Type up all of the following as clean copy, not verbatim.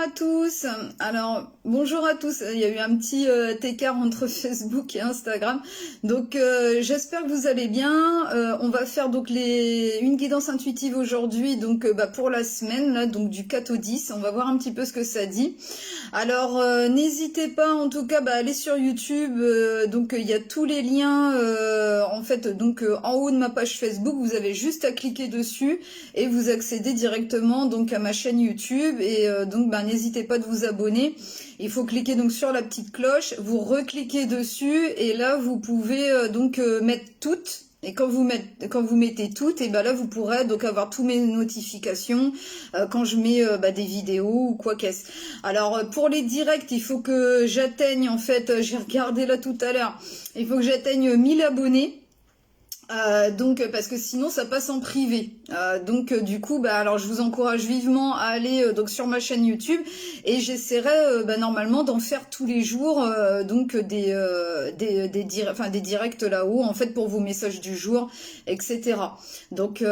à tous. Alors, bonjour à tous. Il y a eu un petit écart entre Facebook et Instagram. Donc, j'espère que vous allez bien. On va faire donc une guidance intuitive aujourd'hui, donc pour la semaine, là, donc du 4 au 10. On va voir un petit peu ce que ça dit. Alors, n'hésitez pas, en tout cas, à aller sur YouTube. Donc, il y a tous les liens, en fait, donc en haut de ma page Facebook. Vous avez juste à cliquer dessus et vous accédez directement donc à ma chaîne YouTube. Et donc, n'hésitez pas de vous abonner. Il faut cliquer donc sur la petite cloche. Vous recliquez dessus et là, vous pouvez mettre toutes. Et quand vous mettez toutes, et là vous pourrez donc avoir tous mes notifications quand je mets des vidéos ou quoi qu'est-ce. Alors pour les directs, il faut que j'atteigne, en fait, j'ai regardé là tout à l'heure, il faut que j'atteigne 1000 abonnés. Donc parce que sinon ça passe en privé. Du coup alors je vous encourage vivement à aller donc sur ma chaîne YouTube et j'essaierai normalement d'en faire tous les jours des directs là-haut en fait pour vos messages du jour, etc. Donc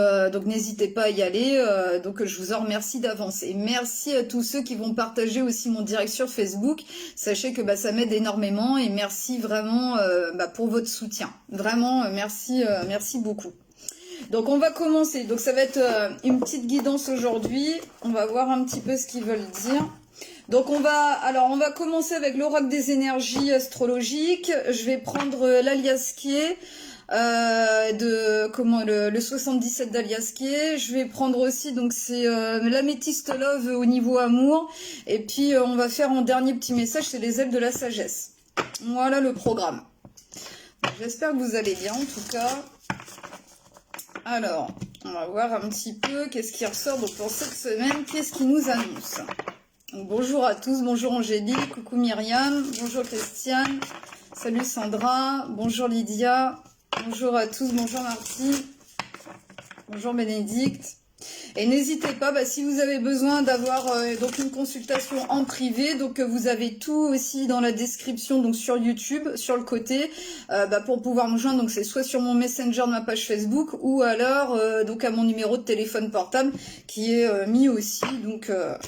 n'hésitez pas à y aller. Donc je vous en remercie d'avance et merci à tous ceux qui vont partager aussi mon direct sur Facebook. Sachez que ça m'aide énormément et merci vraiment pour votre soutien. Vraiment merci beaucoup. Donc on va commencer. Donc ça va être une petite guidance aujourd'hui. On va voir un petit peu ce qu'ils veulent dire. Donc on va commencer avec l'oracle des énergies astrologiques. Je vais prendre l'Aliaskier. Le 77 d'Aliaskier. Je vais prendre aussi, donc c'est l'améthyste love au niveau amour. Et puis on va faire en dernier petit message, c'est les ailes de la sagesse. Voilà le programme. J'espère que vous allez bien en tout cas. Alors, on va voir un petit peu qu'est-ce qui ressort donc pour cette semaine, qu'est-ce qui nous annonce. Donc, bonjour à tous, bonjour Angélique, coucou Myriam, bonjour Christiane, salut Sandra, bonjour Lydia, bonjour à tous, bonjour Marty, bonjour Bénédicte. Et n'hésitez pas, si vous avez besoin d'avoir donc une consultation en privé, donc vous avez tout aussi dans la description, donc sur YouTube, sur le côté, pour pouvoir me joindre. Donc c'est soit sur mon Messenger de ma page Facebook ou alors donc à mon numéro de téléphone portable qui est mis aussi donc à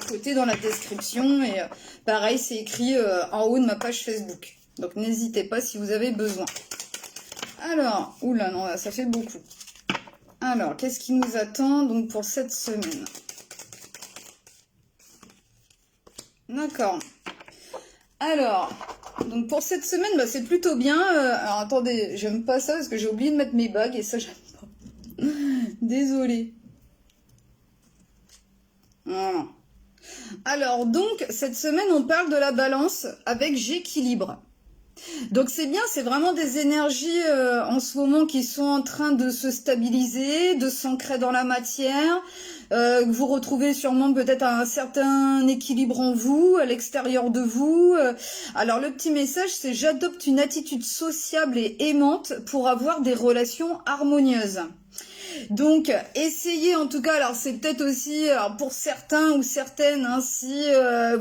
côté dans la description. Et pareil, c'est écrit en haut de ma page Facebook. Donc n'hésitez pas si vous avez besoin. Alors, oula, non, ça fait beaucoup. Alors, qu'est-ce qui nous attend donc pour cette semaine? D'accord. Alors, donc pour cette semaine, c'est plutôt bien. Alors attendez, j'aime pas ça parce que j'ai oublié de mettre mes bagues et ça j'aime pas. Désolée. Voilà. Alors donc, cette semaine, on parle de la balance avec j'équilibre. Donc c'est bien, c'est vraiment des énergies en ce moment qui sont en train de se stabiliser, de s'ancrer dans la matière. Vous retrouvez sûrement peut-être un certain équilibre en vous, à l'extérieur de vous. Alors le petit message, c'est j'adopte une attitude sociable et aimante pour avoir des relations harmonieuses. Donc, essayez en tout cas, alors c'est peut-être aussi pour certains ou certaines, si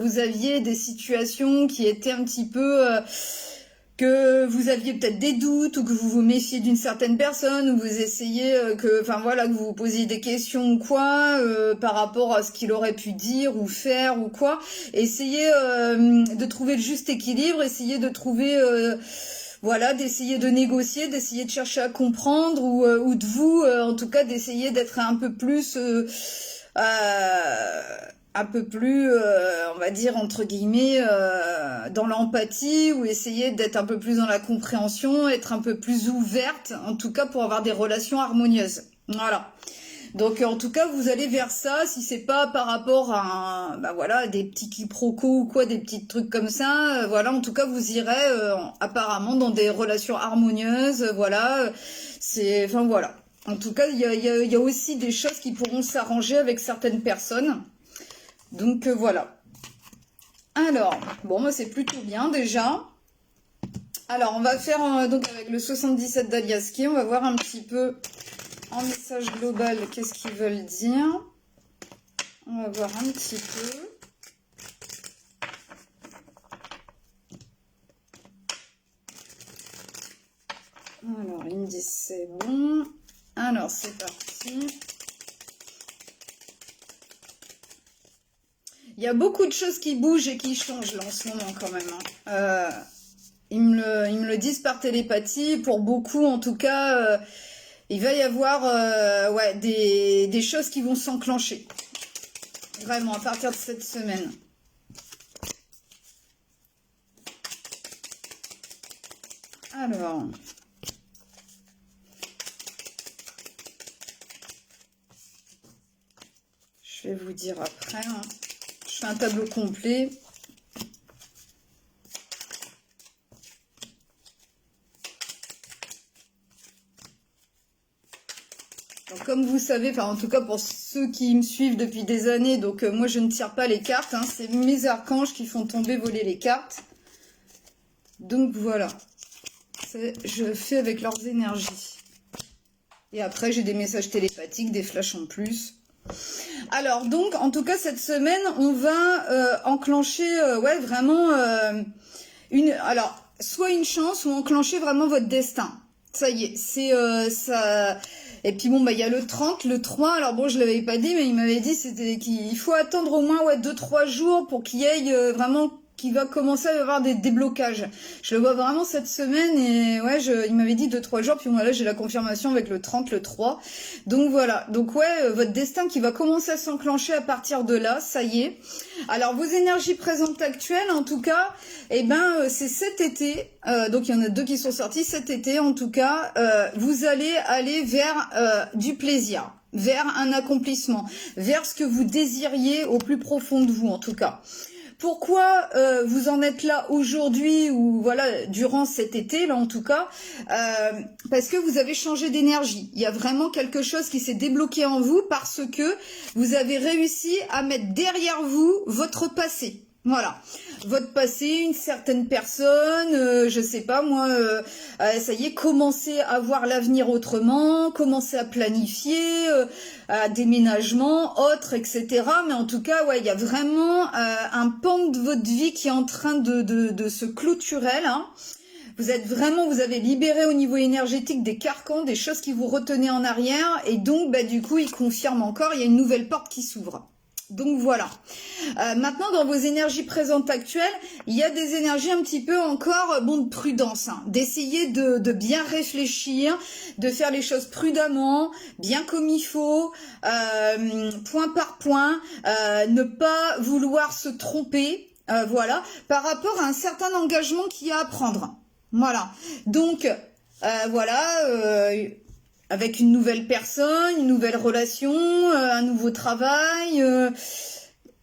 vous aviez des situations qui étaient un petit peu... que vous aviez peut-être des doutes ou que vous vous méfiez d'une certaine personne ou vous essayez que vous vous posiez des questions ou quoi par rapport à ce qu'il aurait pu dire ou faire ou quoi. Essayez de trouver le juste équilibre, essayez de trouver d'essayer de négocier, d'essayer de chercher à comprendre ou de vous en tout cas d'essayer d'être un peu plus on va dire, entre guillemets, dans l'empathie ou essayer d'être un peu plus dans la compréhension, être un peu plus ouverte, en tout cas pour avoir des relations harmonieuses. Voilà. Donc en tout cas, vous allez vers ça, si c'est pas par rapport à des petits quiproquos ou quoi, des petits trucs comme ça, en tout cas vous irez apparemment dans des relations harmonieuses, En tout cas, il y a aussi des choses qui pourront s'arranger avec certaines personnes. Donc voilà. Alors, bon, c'est plutôt bien déjà. Alors, on va faire donc avec le 77 d'Aliaskier, on va voir un petit peu en message global qu'est-ce qu'ils veulent dire. On va voir un petit peu. Alors, ils me disent c'est bon. Alors, c'est parti. Il y a beaucoup de choses qui bougent et qui changent là en ce moment quand même, hein. Ils me le disent par télépathie. Pour beaucoup, en tout cas, il va y avoir ouais, des choses qui vont s'enclencher. Vraiment, à partir de cette semaine. Alors... je vais vous dire après, hein. Je fais un tableau complet. Donc, comme vous savez, enfin en tout cas pour ceux qui me suivent depuis des années, donc moi je ne tire pas les cartes, hein, c'est mes archanges qui font tomber, voler les cartes. Donc voilà, je fais avec leurs énergies. Et après j'ai des messages télépathiques, des flashs en plus. Alors donc en tout cas cette semaine on va enclencher ouais vraiment alors soit une chance ou enclencher vraiment votre destin. Ça y est, c'est ça. Et puis bon bah il y a le 30, le 3. Alors bon je l'avais pas dit mais il m'avait dit c'était qu'il faut attendre au moins ouais 2-3 jours pour qu'il y ait vraiment qui va commencer à y avoir des déblocages. Je le vois vraiment cette semaine et ouais, il m'avait dit 2-3 jours, puis voilà, j'ai la confirmation avec le 30, le 3. Donc voilà, donc ouais, votre destin qui va commencer à s'enclencher à partir de là, ça y est. Alors vos énergies présentes actuelles, en tout cas, eh ben c'est cet été, donc il y en a 2 qui sont sortis, cet été en tout cas, vous allez aller vers du plaisir, vers un accomplissement, vers ce que vous désiriez au plus profond de vous en tout cas. Pourquoi vous en êtes là aujourd'hui ou voilà durant cet été là en tout cas parce que vous avez changé d'énergie. Il y a vraiment quelque chose qui s'est débloqué en vous parce que vous avez réussi à mettre derrière vous votre passé. Voilà, votre passé, une certaine personne, je sais pas moi, ça y est, commencez à voir l'avenir autrement, commencez à planifier, à déménagement, autre, etc. Mais en tout cas, ouais, il y a vraiment un pan de votre vie qui est en train de se clôturer là. Vous avez libéré au niveau énergétique des carcans, des choses qui vous retenaient en arrière, et donc bah du coup, il confirme encore, il y a une nouvelle porte qui s'ouvre. Donc voilà. Maintenant, dans vos énergies présentes actuelles, il y a des énergies un petit peu encore, bon, de prudence, hein, d'essayer de bien réfléchir, de faire les choses prudemment, bien comme il faut, point par point, ne pas vouloir se tromper, voilà, par rapport à un certain engagement qu'il y a à prendre. Voilà. Donc, voilà... avec une nouvelle personne, une nouvelle relation, un nouveau travail,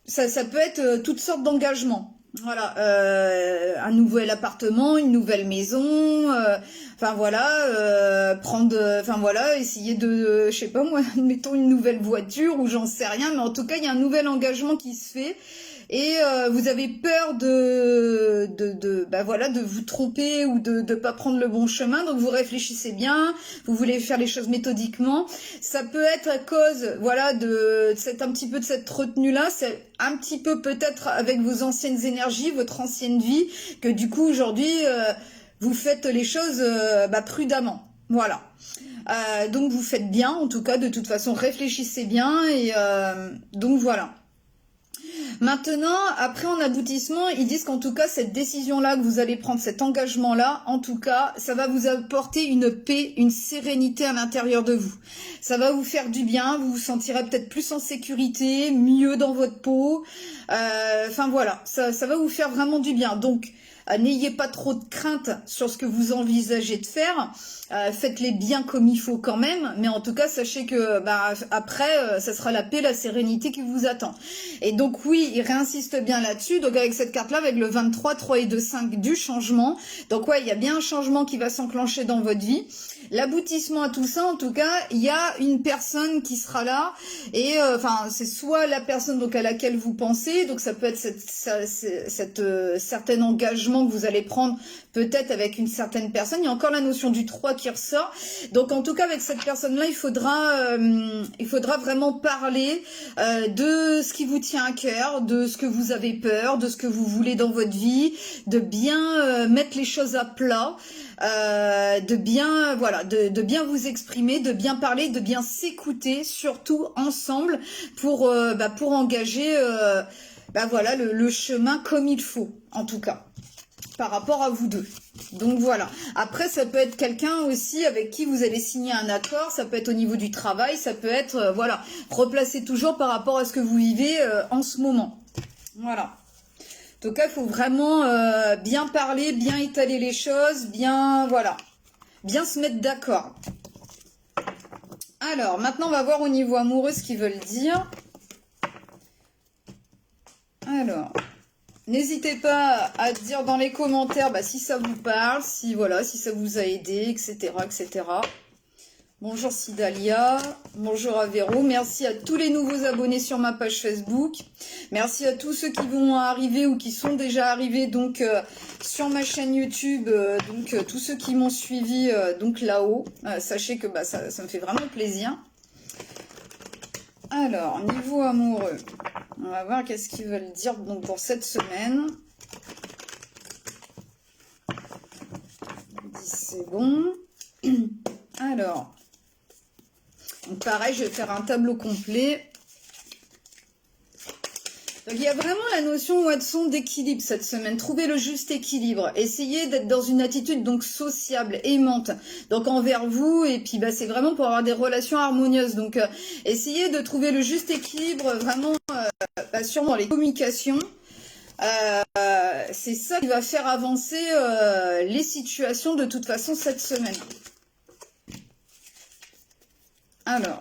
ça peut être toutes sortes d'engagements. Voilà, un nouvel appartement, une nouvelle maison, enfin voilà, enfin voilà, essayer de, je sais pas moi, mettons une nouvelle voiture ou j'en sais rien, mais en tout cas il y a un nouvel engagement qui se fait. Et vous avez peur bah voilà, de vous tromper ou de pas prendre le bon chemin, donc vous réfléchissez bien, vous voulez faire les choses méthodiquement. Ça peut être à cause, voilà, un petit peu de cette retenue-là, c'est un petit peu peut-être avec vos anciennes énergies, votre ancienne vie, que du coup aujourd'hui vous faites les choses bah, prudemment. Voilà. Donc vous faites bien, en tout cas, de toute façon, réfléchissez bien et donc voilà. Maintenant, après en aboutissement, ils disent qu'en tout cas, cette décision-là que vous allez prendre, cet engagement-là, en tout cas, ça va vous apporter une paix, une sérénité à l'intérieur de vous. Ça va vous faire du bien, vous vous sentirez peut-être plus en sécurité, mieux dans votre peau. Enfin voilà, ça va vous faire vraiment du bien. Donc, n'ayez pas trop de crainte sur ce que vous envisagez de faire. Faites-les bien comme il faut quand même, mais en tout cas sachez que bah, après ça sera la paix, la sérénité qui vous attend. Et donc oui, il réinsiste bien là-dessus. Donc avec cette carte là, avec le 23, 3 et 2, 5 du changement, donc ouais, il y a bien un changement qui va s'enclencher dans votre vie. L'aboutissement à tout ça, en tout cas, il y a une personne qui sera là et enfin c'est soit la personne donc à laquelle vous pensez, donc ça peut être cette certain engagement que vous allez prendre peut-être avec une certaine personne. Il y a encore la notion du 3 qui ressort. Donc en tout cas avec cette personne-là, il faudra vraiment parler de ce qui vous tient à cœur, de ce que vous avez peur, de ce que vous voulez dans votre vie, de bien mettre les choses à plat. De bien vous exprimer, de bien parler, de bien s'écouter, surtout ensemble pour engager bah voilà, le chemin comme il faut, en tout cas, par rapport à vous deux. Donc voilà. Après, ça peut être quelqu'un aussi avec qui vous allez signer un accord, ça peut être au niveau du travail, ça peut être, voilà, replacer toujours par rapport à ce que vous vivez en ce moment. Voilà. En tout cas, il faut vraiment bien parler, bien étaler les choses, bien, voilà, bien se mettre d'accord. Alors, maintenant, on va voir au niveau amoureux ce qu'ils veulent dire. Alors, n'hésitez pas à dire dans les commentaires si ça vous parle, si voilà, si ça vous a aidé, etc., etc. Bonjour Sidalia, bonjour à Véro, merci à tous les nouveaux abonnés sur ma page Facebook, merci à tous ceux qui vont arriver ou qui sont déjà arrivés donc sur ma chaîne YouTube, tous ceux qui m'ont suivi donc là-haut, sachez que ça me fait vraiment plaisir. Alors, niveau amoureux, on va voir qu'est-ce qu'ils veulent dire donc pour cette semaine. 10, c'est bon. Alors, donc pareil, je vais faire un tableau complet. Donc il y a vraiment la notion Watson d'équilibre cette semaine. Trouvez le juste équilibre. Essayez d'être dans une attitude donc sociable, aimante. Donc envers vous et puis c'est vraiment pour avoir des relations harmonieuses. Donc essayez de trouver le juste équilibre vraiment sûrement dans les communications. C'est ça qui va faire avancer les situations de toute façon cette semaine. Alors.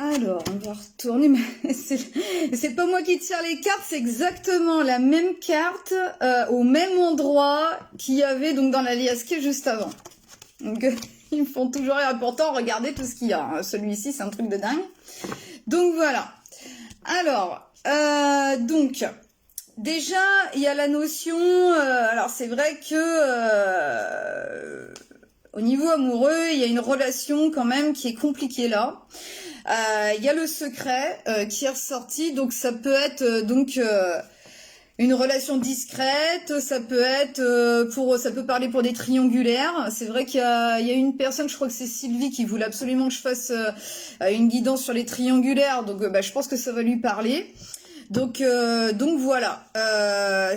Alors, on va retourner, mais c'est pas moi qui tire les cartes, c'est exactement la même carte au même endroit qu'il y avait donc dans la liasquée juste avant. Donc, ils me font toujours rire. Pourtant, regardez tout ce qu'il y a. Hein. Celui-ci, c'est un truc de dingue. Donc, voilà. Alors, donc, déjà, il y a la notion... alors, c'est vrai que... au niveau amoureux, il y a une relation quand même qui est compliquée là. Il y a le secret qui est ressorti, donc ça peut être une relation discrète, ça peut être ça peut parler pour des triangulaires. C'est vrai qu'il y a une personne, je crois que c'est Sylvie, qui voulait absolument que je fasse une guidance sur les triangulaires, donc je pense que ça va lui parler. Donc voilà, et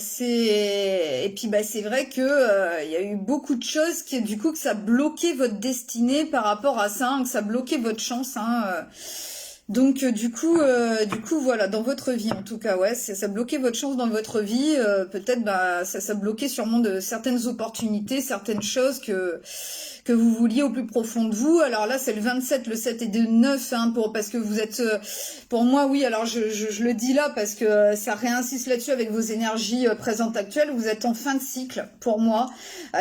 puis c'est vrai que il y a eu beaucoup de choses qui du coup que ça bloquait votre destinée par rapport à ça, hein, que ça bloquait votre chance. Hein, donc du coup voilà, dans votre vie en tout cas, ouais, ça bloquait votre chance dans votre vie. Peut-être ça bloquait sûrement de certaines opportunités, certaines choses que vous vouliez au plus profond de vous. Alors là, c'est le 27, le 7 et le 9, hein, parce que vous êtes, pour moi, oui, alors je le dis là parce que ça réinsiste là-dessus avec vos énergies présentes actuelles. Vous êtes en fin de cycle, pour moi.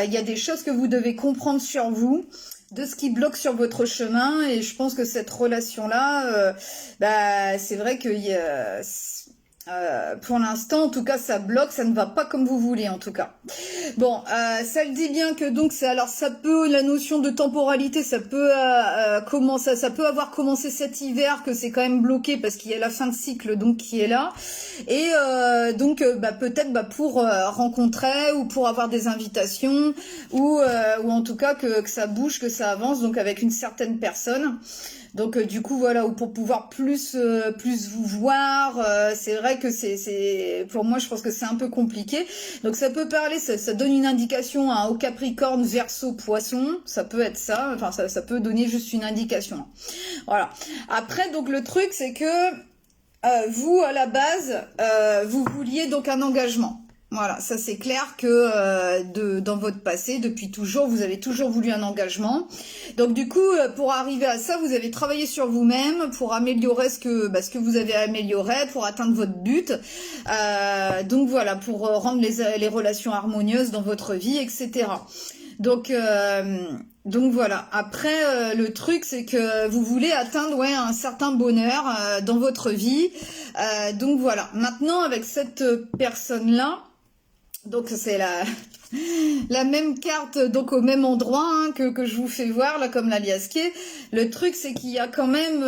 Il y a des choses que vous devez comprendre sur vous, de ce qui bloque sur votre chemin, et je pense que cette relation-là, c'est vrai que pour l'instant, en tout cas, ça bloque, ça ne va pas comme vous voulez, en tout cas. Bon, ça le dit bien que donc, alors ça peut, la notion de temporalité, ça peut commencer, ça peut avoir commencé cet hiver, que c'est quand même bloqué parce qu'il y a la fin de cycle donc qui est là, et peut-être pour rencontrer ou pour avoir des invitations ou en tout cas que ça bouge, que ça avance donc avec une certaine personne. Donc du coup voilà, ou pour pouvoir plus vous voir, c'est vrai que c'est pour moi je pense que c'est un peu compliqué. Donc ça peut parler, ça donne une indication au Capricorne, Verseau, Poisson, ça peut être ça, enfin ça peut donner juste une indication. Voilà. Après donc le truc c'est que vous à la base vous vouliez donc un engagement. Voilà, ça c'est clair que dans votre passé, depuis toujours, vous avez toujours voulu un engagement. Donc du coup, pour arriver à ça, vous avez travaillé sur vous-même pour améliorer ce que vous avez amélioré, pour atteindre votre but. Donc voilà, pour rendre les relations harmonieuses dans votre vie, etc. Donc voilà. Après, le truc, c'est que vous voulez atteindre un certain bonheur dans votre vie. Donc voilà. Maintenant, avec cette personne-là, donc c'est La même carte, donc au même endroit hein, que je vous fais voir, là, comme l'aliasqué. Le truc, c'est qu'il y a quand même,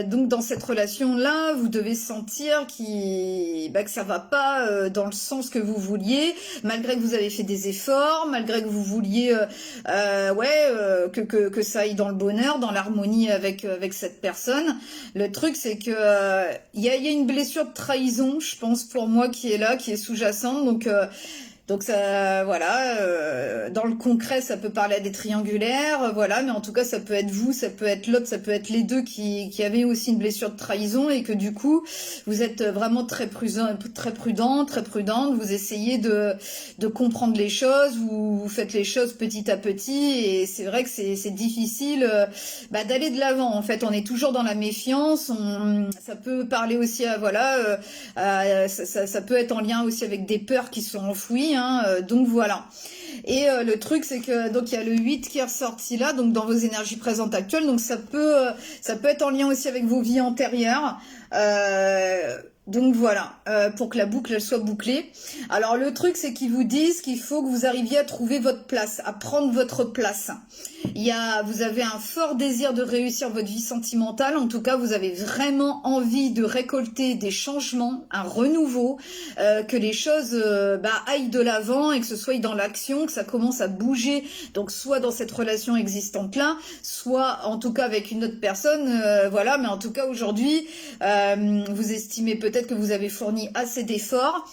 donc dans cette relation-là, vous devez sentir que ça va pas dans le sens que vous vouliez, malgré que vous avez fait des efforts, malgré que vous vouliez que ça aille dans le bonheur, dans l'harmonie avec cette personne. Le truc, c'est que il y a une blessure de trahison, je pense, pour moi, qui est là, qui est sous-jacente, donc ça, voilà, dans le concret, ça peut parler à des triangulaires, mais en tout cas, ça peut être vous, ça peut être l'autre, ça peut être les deux qui avaient aussi une blessure de trahison et que du coup, vous êtes vraiment très prudente, vous essayez de comprendre les choses, vous faites les choses petit à petit et c'est vrai que c'est difficile d'aller de l'avant. En fait, on est toujours dans la méfiance, ça peut parler aussi ça peut être en lien aussi avec des peurs qui sont enfouies. Donc voilà. Et le truc c'est que donc il y a le 8 qui est ressorti là, donc dans vos énergies présentes actuelles, donc ça peut être en lien aussi avec vos vies antérieures. Donc voilà, pour que la boucle elle soit bouclée. Alors le truc c'est qu'ils vous disent qu'il faut que vous arriviez à trouver votre place, à prendre votre place. Vous avez un fort désir de réussir votre vie sentimentale, en tout cas vous avez vraiment envie de récolter des changements, un renouveau, que les choses aillent de l'avant et que ce soit dans l'action, que ça commence à bouger, donc soit dans cette relation existante là, soit en tout cas avec une autre personne, mais en tout cas aujourd'hui, vous estimez peut-être que vous avez fourni assez d'efforts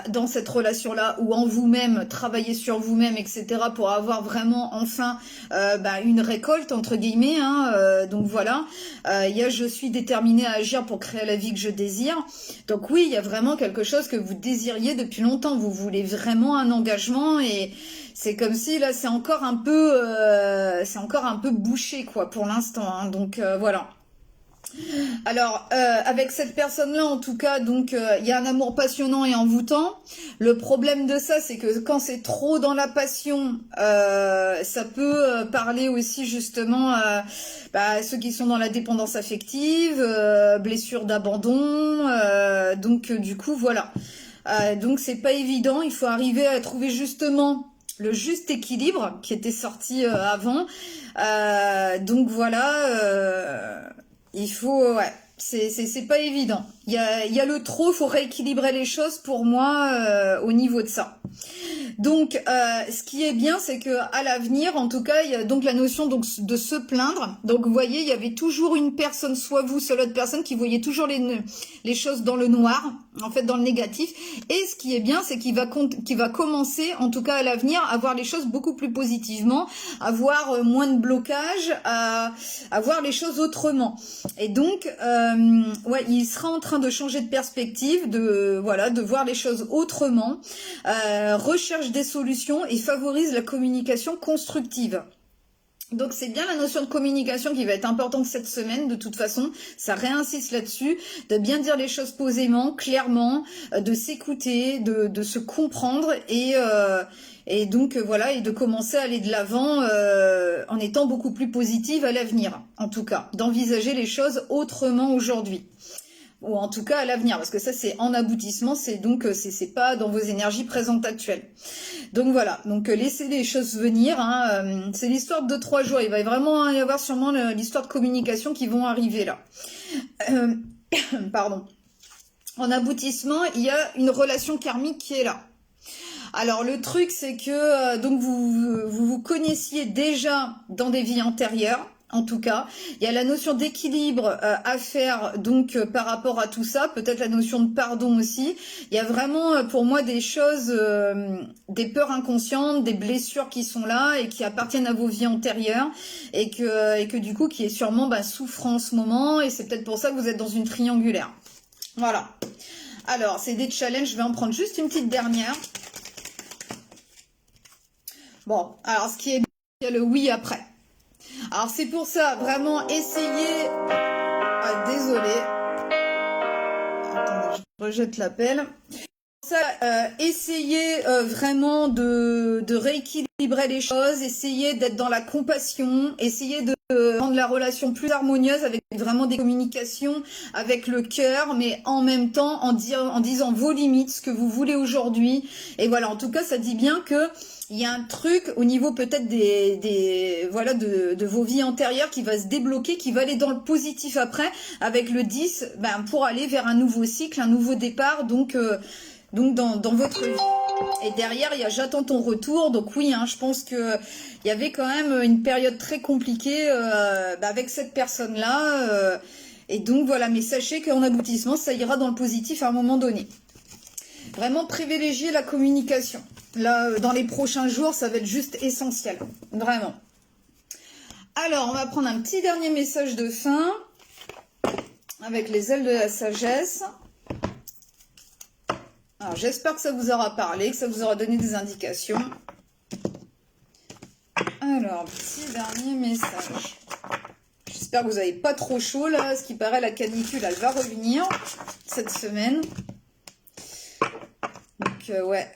dans cette relation-là ou en vous-même, travailler sur vous-même, etc. pour avoir vraiment enfin une récolte entre guillemets. Donc voilà, je suis déterminée à agir pour créer la vie que je désire. Donc oui, il y a vraiment quelque chose que vous désiriez depuis longtemps. Vous voulez vraiment un engagement et c'est comme si là c'est encore un peu bouché quoi pour l'instant. Donc voilà. Alors, avec cette personne-là, en tout cas, donc il y a un amour passionnant et envoûtant. Le problème de ça, c'est que quand c'est trop dans la passion, ça peut parler aussi justement à ceux qui sont dans la dépendance affective, blessure d'abandon. Donc du coup, voilà. Donc c'est pas évident. Il faut arriver à trouver justement le juste équilibre qui était sorti avant. Donc voilà. Il faut, c'est pas évident. Il y a le trop, faut rééquilibrer les choses pour moi au niveau de ça. Donc, ce qui est bien, c'est que à l'avenir, en tout cas, il y a donc la notion donc de se plaindre. Donc, vous voyez, il y avait toujours une personne, soit vous, soit l'autre personne, qui voyait toujours les choses dans le noir, en fait, dans le négatif. Et ce qui est bien, c'est qu'il va commencer, en tout cas à l'avenir, à voir les choses beaucoup plus positivement, à voir moins de blocage, à voir les choses autrement. Et donc, il sera en train de changer de perspective, de voir les choses autrement, recherche des solutions et favorise la communication constructive. Donc c'est bien la notion de communication qui va être importante cette semaine, de toute façon, ça réinsiste là-dessus, de bien dire les choses posément, clairement, de s'écouter, de se comprendre et donc voilà, et de commencer à aller de l'avant en étant beaucoup plus positive à l'avenir, en tout cas, d'envisager les choses autrement aujourd'hui. Ou en tout cas à l'avenir, parce que ça c'est en aboutissement, c'est pas dans vos énergies présentes actuelles. Donc voilà, donc laissez les choses venir, c'est l'histoire de 2-3 jours, il va vraiment y avoir sûrement l'histoire de communication qui vont arriver là. Pardon. En aboutissement, il y a une relation karmique qui est là. Alors le truc c'est que donc vous connaissiez déjà dans des vies antérieures. En tout cas, il y a la notion d'équilibre à faire donc par rapport à tout ça, peut-être la notion de pardon aussi. Il y a vraiment pour moi des choses, des peurs inconscientes, des blessures qui sont là et qui appartiennent à vos vies antérieures et que du coup qui est sûrement souffrant en ce moment et c'est peut-être pour ça que vous êtes dans une triangulaire. Voilà. Alors c'est des challenges, je vais en prendre juste une petite dernière. Bon, alors ce qui est bien, il y a le oui après. Alors c'est pour ça, vraiment essayez... Ah, désolé. Attendez, je rejette l'appel. ça, essayez vraiment de rééquilibrer les choses, essayez d'être dans la compassion, essayez de rendre la relation plus harmonieuse avec vraiment des communications, avec le cœur, mais en même temps en disant vos limites, ce que vous voulez aujourd'hui. Et voilà, en tout cas, ça dit bien que il y a un truc au niveau peut-être voilà de vos vies antérieures qui va se débloquer, qui va aller dans le positif après, avec le 10, ben, pour aller vers un nouveau cycle, un nouveau départ, donc dans votre vie. Et derrière, il y a j'attends ton retour. Donc oui, hein, je pense que il y avait quand même une période très compliquée avec cette personne-là. Et donc voilà, mais sachez qu'en aboutissement, ça ira dans le positif à un moment donné. Vraiment privilégier la communication. Là, dans les prochains jours, ça va être juste essentiel. Vraiment. Alors, on va prendre un petit dernier message de fin avec les ailes de la sagesse. Alors, j'espère que ça vous aura parlé, que ça vous aura donné des indications. Alors, petit dernier message. J'espère que vous n'avez pas trop chaud, là. Ce qui paraît, la canicule, elle va revenir cette semaine. Donc, ouais.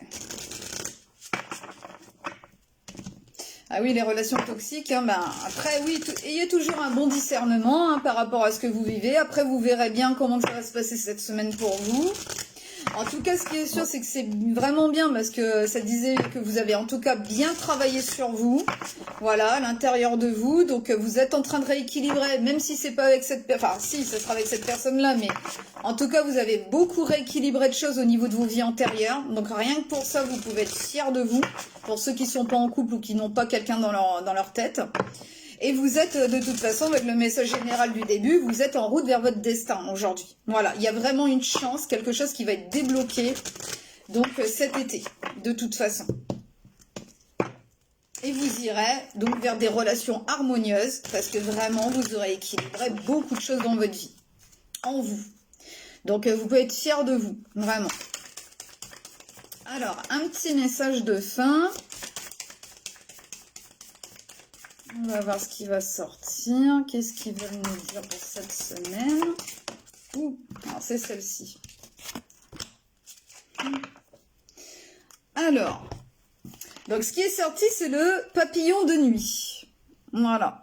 Ah oui, les relations toxiques, hein, ben, après, oui, ayez toujours un bon discernement hein, par rapport à ce que vous vivez. Après, vous verrez bien comment ça va se passer cette semaine pour vous. En tout cas, ce qui est sûr, c'est que c'est vraiment bien parce que ça disait que vous avez en tout cas bien travaillé sur vous. Voilà, à l'intérieur de vous. Donc, vous êtes en train de rééquilibrer, même si c'est pas avec cette personne. Enfin, si, ça sera avec cette personne-là, mais en tout cas, vous avez beaucoup rééquilibré de choses au niveau de vos vies antérieures. Donc, rien que pour ça, vous pouvez être fiers de vous. Pour ceux qui sont pas en couple ou qui n'ont pas quelqu'un dans leur tête. Et vous êtes, de toute façon, avec le message général du début, vous êtes en route vers votre destin aujourd'hui. Voilà, il y a vraiment une chance, quelque chose qui va être débloqué, donc cet été, de toute façon. Et vous irez donc vers des relations harmonieuses, parce que vraiment, vous aurez équilibré beaucoup de choses dans votre vie, en vous. Donc, vous pouvez être fiers de vous, vraiment. Alors, un petit message de fin. On va voir ce qui va sortir. Qu'est-ce qu'ils veulent nous dire pour cette semaine? Ouh, c'est celle-ci. Alors, donc ce qui est sorti, c'est le papillon de nuit. Voilà.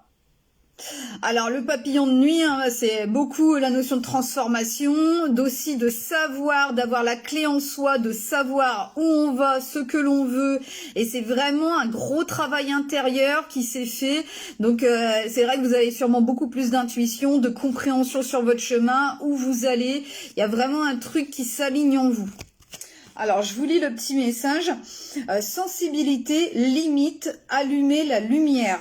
Alors, le papillon de nuit, hein, c'est beaucoup la notion de transformation, d'aussi de savoir, d'avoir la clé en soi, de savoir où on va, ce que l'on veut. Et c'est vraiment un gros travail intérieur qui s'est fait. Donc, c'est vrai que vous avez sûrement beaucoup plus d'intuition, de compréhension sur votre chemin, où vous allez. Il y a vraiment un truc qui s'aligne en vous. Alors, je vous lis le petit message. Sensibilité, limite, allumer la lumière.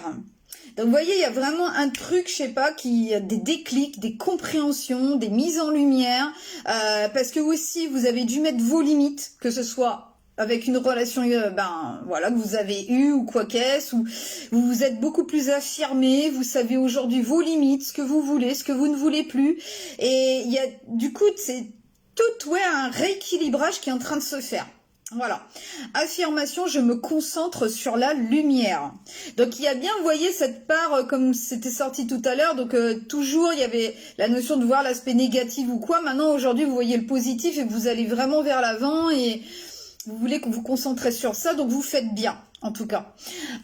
Donc, vous voyez, il y a vraiment un truc, je sais pas, des déclics, des compréhensions, des mises en lumière, parce que aussi, vous avez dû mettre vos limites, que ce soit avec une relation, voilà, que vous avez eue ou quoi qu'est-ce, ou vous vous êtes beaucoup plus affirmé, vous savez aujourd'hui vos limites, ce que vous voulez, ce que vous ne voulez plus, et il y a, du coup, c'est tout, ouais, un rééquilibrage qui est en train de se faire. Voilà. Affirmation, je me concentre sur la lumière. Donc, il y a bien, vous voyez, cette part, comme c'était sorti tout à l'heure, donc toujours, il y avait la notion de voir l'aspect négatif ou quoi. Maintenant, aujourd'hui, vous voyez le positif et vous allez vraiment vers l'avant et vous voulez que vous concentrez sur ça, donc vous faites bien, en tout cas.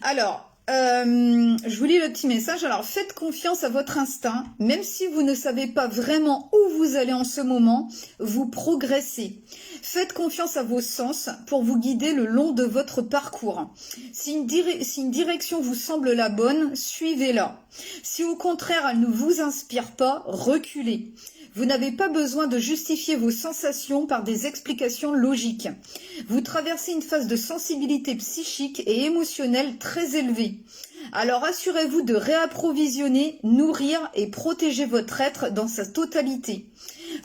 Alors, je vous lis le petit message. Alors, faites confiance à votre instinct. Même si vous ne savez pas vraiment où vous allez en ce moment, vous progressez. Faites confiance à vos sens pour vous guider le long de votre parcours. Si une direction vous semble la bonne, suivez-la. Si au contraire elle ne vous inspire pas, reculez. Vous n'avez pas besoin de justifier vos sensations par des explications logiques. Vous traversez une phase de sensibilité psychique et émotionnelle très élevée. Alors assurez-vous de réapprovisionner, nourrir et protéger votre être dans sa totalité.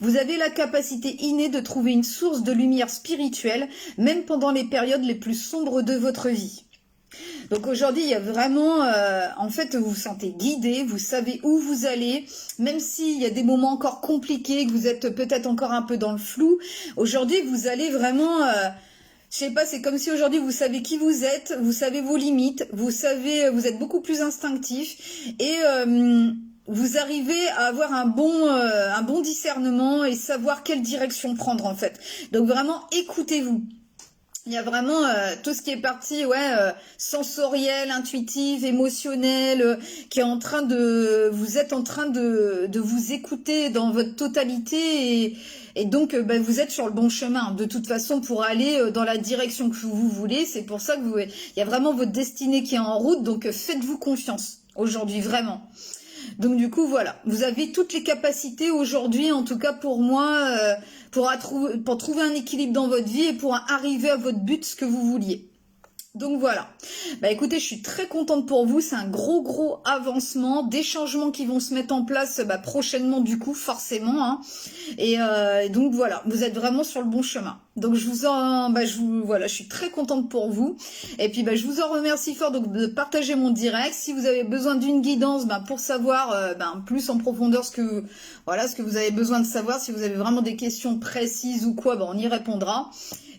Vous avez la capacité innée de trouver une source de lumière spirituelle, même pendant les périodes les plus sombres de votre vie. Donc aujourd'hui, il y a vraiment, en fait, vous vous sentez guidé, vous savez où vous allez, même s'il y a des moments encore compliqués, que vous êtes peut-être encore un peu dans le flou. Aujourd'hui, vous allez vraiment, je sais pas, c'est comme si aujourd'hui vous savez qui vous êtes, vous savez vos limites, vous savez, vous êtes beaucoup plus instinctif et vous arrivez à avoir un bon discernement et savoir quelle direction prendre en fait. Donc vraiment, écoutez-vous. Il y a vraiment tout ce qui est partie sensorielle, intuitive, émotionnelle, qui est en train de... Vous êtes en train de vous écouter dans votre totalité et donc vous êtes sur le bon chemin. De toute façon, pour aller dans la direction que vous voulez, c'est pour ça que il y a vraiment votre destinée qui est en route, donc faites-vous confiance aujourd'hui, vraiment. Donc du coup, voilà, vous avez toutes les capacités aujourd'hui, en tout cas pour moi, pour trouver un équilibre dans votre vie et pour arriver à votre but, ce que vous vouliez. Donc voilà, bah écoutez, je suis très contente pour vous, c'est un gros avancement, des changements qui vont se mettre en place prochainement du coup, forcément, hein. Et donc voilà, vous êtes vraiment sur le bon chemin. Donc je suis très contente pour vous. Et puis je vous en remercie fort donc, de partager mon direct. Si vous avez besoin d'une guidance pour savoir plus en profondeur ce que vous avez besoin de savoir, si vous avez vraiment des questions précises ou quoi, on y répondra.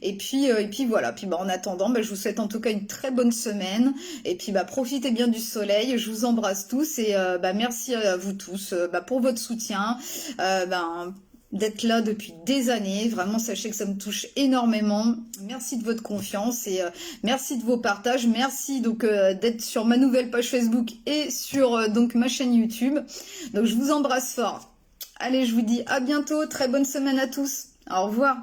Et puis voilà, en attendant, je vous souhaite en tout cas une très bonne semaine. Et puis profitez bien du soleil. Je vous embrasse tous et merci à vous tous pour votre soutien. D'être là depuis des années. Vraiment, sachez que ça me touche énormément. Merci de votre confiance et merci de vos partages. Merci donc d'être sur ma nouvelle page Facebook et sur donc ma chaîne YouTube. Donc je vous embrasse fort. Allez, je vous dis à bientôt. Très bonne semaine à tous. Au revoir.